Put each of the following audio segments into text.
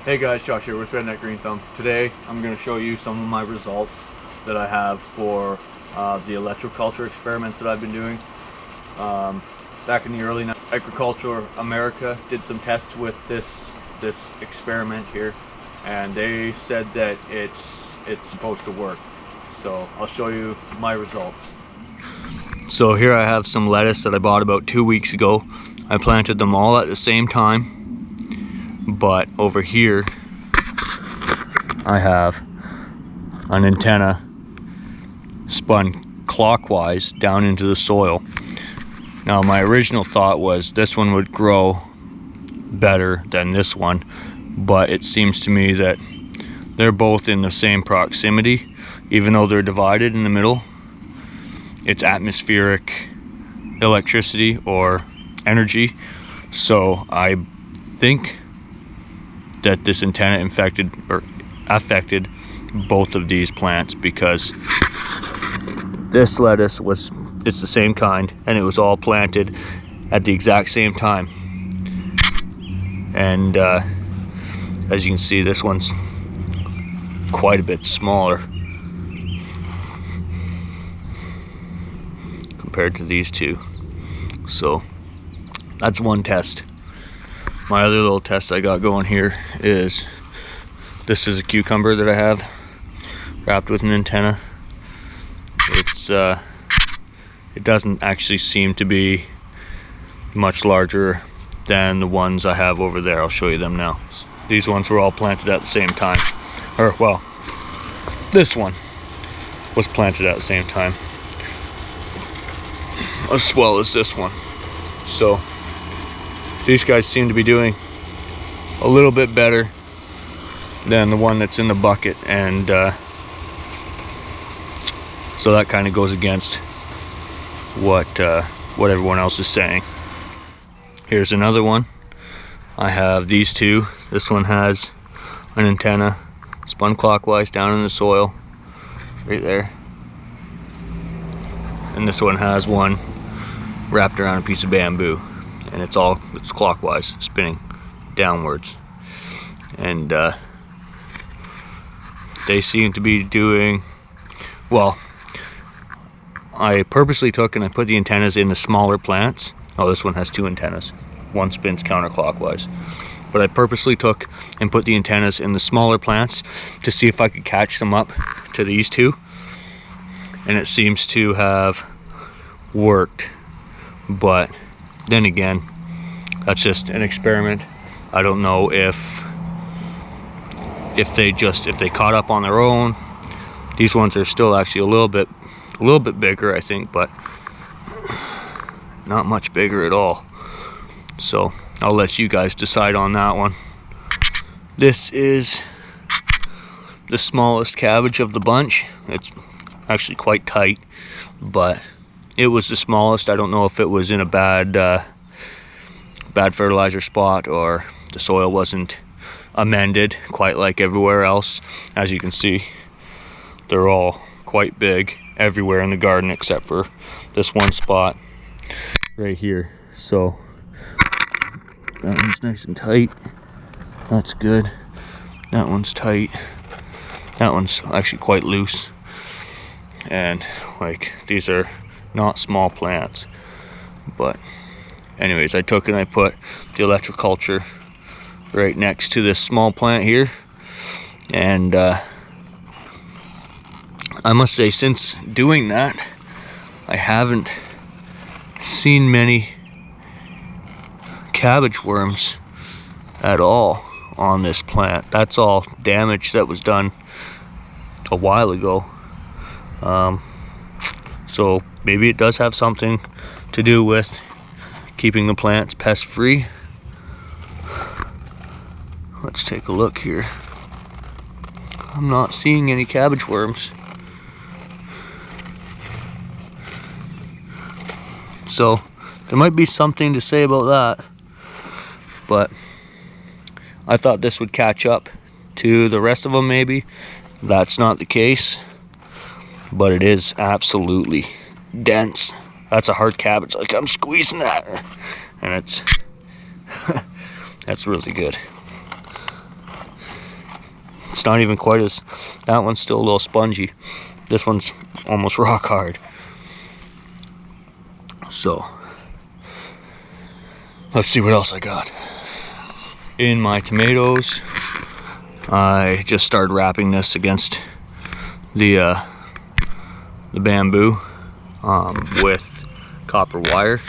Hey guys, Josh here with Redneck Greenthumb. Today I'm going to show you some of my results that I have for the electroculture experiments that I've been doing. Back in the early 90s, Agriculture America did some tests with this experiment here, and they said that it's supposed to work. So I'll show you my results. So here I have some lettuce that I bought about 2 weeks ago. I planted them all at the same time. But over here I have an antenna spun clockwise down into the soil. Now my original thought was this one would grow better than this one, but it seems to me that they're both in the same proximity, even though they're divided in the middle. It's atmospheric electricity or energy, so I think that this antenna affected both of these plants, because this lettuce it's the same kind and it was all planted at the exact same time, and as you can see, this one's quite a bit smaller compared to these two. So that's one test. My other little test I got going here is, this is a cucumber that I have wrapped with an antenna. It doesn't actually seem to be much larger than the ones I have over there. I'll show you them now. These ones were all planted at the same time. Or, well, this one was planted at the same time, as well as this one. So these guys seem to be doing a little bit better than the one that's in the bucket, and so that kind of goes against what everyone else is saying. Here's another one. I have these two. This one has an antenna spun clockwise down in the soil right there, and this one has one wrapped around a piece of bamboo, and it's clockwise, spinning downwards, and they seem to be doing well. I purposely took and I put the antennas in the smaller plants. Oh, this one has two antennas, one spins counterclockwise, but I purposely took and put the antennas in the smaller plants to see if I could catch them up to these two, and it seems to have worked. But then again, that's just an experiment. I don't know if they caught up on their own. These ones are still actually a little bit bigger, I think, but not much bigger at all. So I'll let you guys decide on that one. This is the smallest cabbage of the bunch. It's actually quite tight, but it was the smallest. I don't know if it was in a bad fertilizer spot, or the soil wasn't amended quite like everywhere else. As you can see, they're all quite big everywhere in the garden except for this one spot right here. So that one's nice and tight. That's good. That one's tight. That one's actually quite loose. And like, these are not small plants. But anyways, I took and I put the electroculture right next to this small plant here, and I must say, since doing that, I haven't seen many cabbage worms at all on this plant. That's all damage that was done a while ago. So maybe it does have something to do with keeping the plants pest free. Let's take a look here. I'm not seeing any cabbage worms. So there might be something to say about that, but I thought this would catch up to the rest of them. Maybe that's not the case, but it is absolutely dense. That's a hard cabbage. Like, I'm squeezing that, and it's that's really good. It's not even quite as, that one's still a little spongy. This one's almost rock hard. So let's see what else I got. In my tomatoes, I just started wrapping this against the bamboo with copper wire.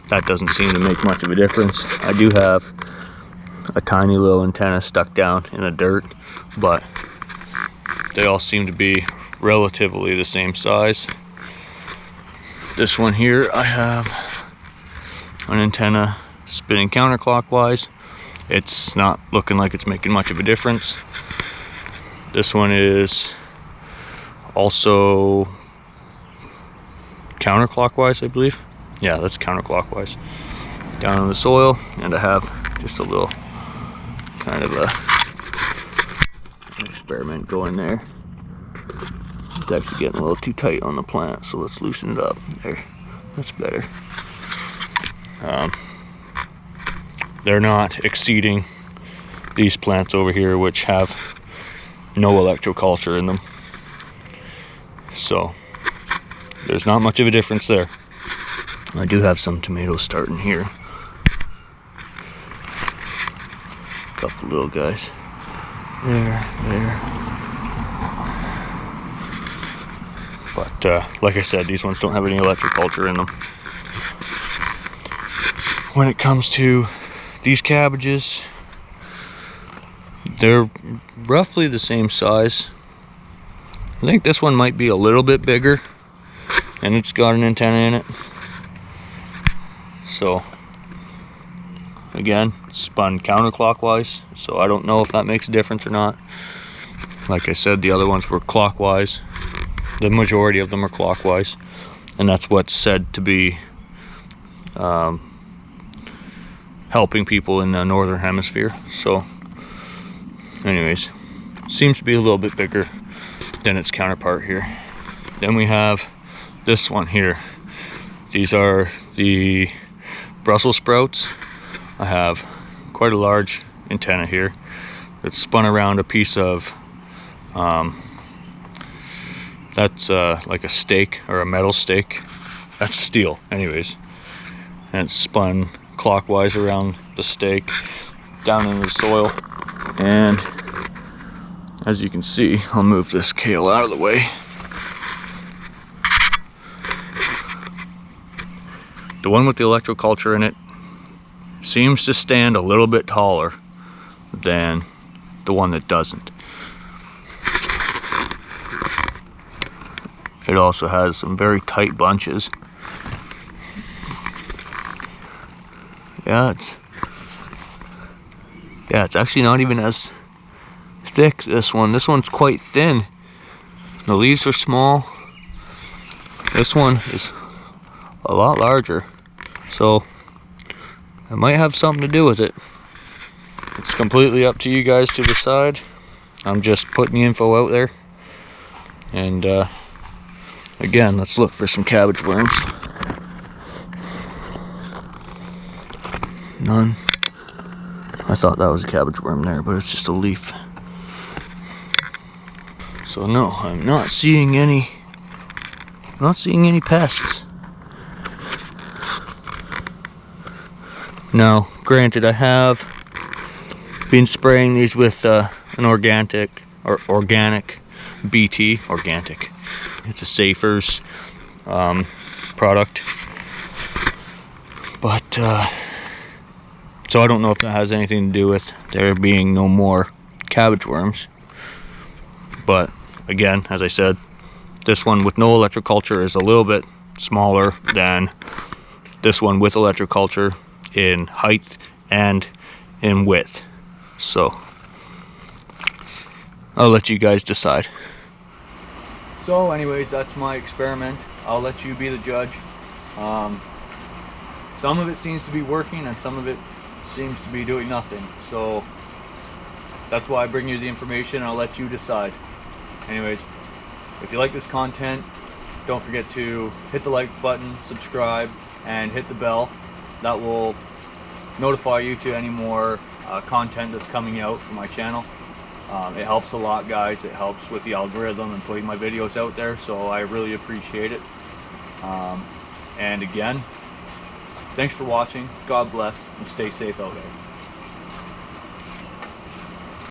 That doesn't seem to make much of a difference. I do have a tiny little antenna stuck down in the dirt, but they all seem to be relatively the same size. This one here, I have an antenna spinning counterclockwise. It's not looking like it's making much of a difference. This one is also counterclockwise, I believe. Yeah, that's counterclockwise. Down in the soil, and I have just a little kind of an experiment going there. It's actually getting a little too tight on the plant, so let's loosen it up. There, that's better. They're not exceeding these plants over here, which have no electroculture in them. So there's not much of a difference there. I do have some tomatoes starting here. A couple little guys. There. But like I said, these ones don't have any electroculture in them. When it comes to these cabbages, they're roughly the same size. I think this one might be a little bit bigger, and it's got an antenna in it. So again, spun counterclockwise, so I don't know if that makes a difference or not. Like I said, the other ones were clockwise. The majority of them are clockwise, and that's what's said to be helping people in the northern hemisphere. So anyways, seems to be a little bit bigger than its counterpart here. Then we have this one here. These are the Brussels sprouts. I have quite a large antenna here that's spun around a piece of that's like a stake, or a metal stake. That's steel anyways, and it's spun clockwise around the stake down into the soil. And as you can see, I'll move this kale out of the way. The one with the electroculture in it seems to stand a little bit taller than the one that doesn't. It also has some very tight bunches. Yeah, it's actually not even as thick, this one. This one's quite thin. The leaves are small. This one is a lot larger. So it might have something to do with it. It's completely up to you guys to decide. I'm just putting the info out there. And again, let's look for some cabbage worms. None. I thought that was a cabbage worm there, but it's just a leaf. So no, I'm not seeing any pests. Now, granted, I have been spraying these with an organic BT, organic. It's a Safer's product, but so I don't know if that has anything to do with there being no more cabbage worms. But again, as I said, this one with no electroculture is a little bit smaller than this one with electroculture in height and in width. So I'll let you guys decide. So anyways, that's my experiment. I'll let you be the judge. Some of it seems to be working and some of it seems to be doing nothing. So that's why I bring you the information, and I'll let you decide. Anyways, if you like this content, don't forget to hit the like button, subscribe, and hit the bell. That will notify you to any more content that's coming out from my channel. It helps a lot, guys. It helps with the algorithm and putting my videos out there, so I really appreciate it. And again, thanks for watching. God bless, and stay safe out there.